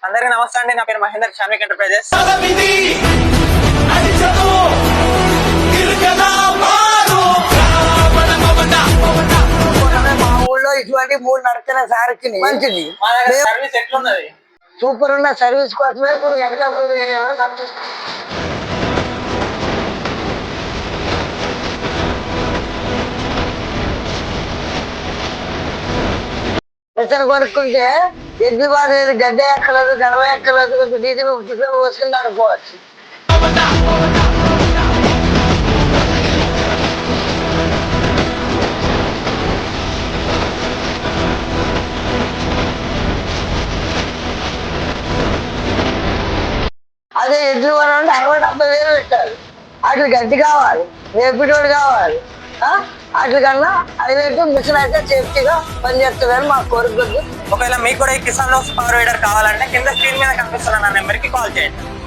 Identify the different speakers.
Speaker 1: అందరికీ నమస్తే అండి. నా పేరు మహేందర్, షామిక్ ఎంటర్ప్రైజెస్.
Speaker 2: మా ఊళ్ళో ఇటువంటి 3 నడుస్తున్న సార్కి మంచిది.
Speaker 1: సర్వీస్ ఎట్లున్నది?
Speaker 2: సూపర్ ఉన్న సర్వీస్ కోసమే పెసర కొనుక్కుంటే ఎద్దు బాధ గడ్డ ఎక్కలేదు, గడవ ఎక్కలేదు, డీజిల్ వస్తుంది అనుకోవచ్చు. అదే ఎద్దులు కొనాలంటే 60-70 వేలు పెట్టాలి. అట్లు గడ్డి కావాలి, వేపిటోడు కావాలి. అట్ల కన్నా అది మిషన్ అయితే సేఫ్టీగా పనిచేస్తుందని మా కోరిక.
Speaker 1: ఒకవేళ మీకు కూడా ఈ కిసాన్ పవర్ వీడర్ కావాలంటే కింద స్క్రీన్ మీద కనిపిస్తున్న నా నెంబర్కి కాల్ చేయండి.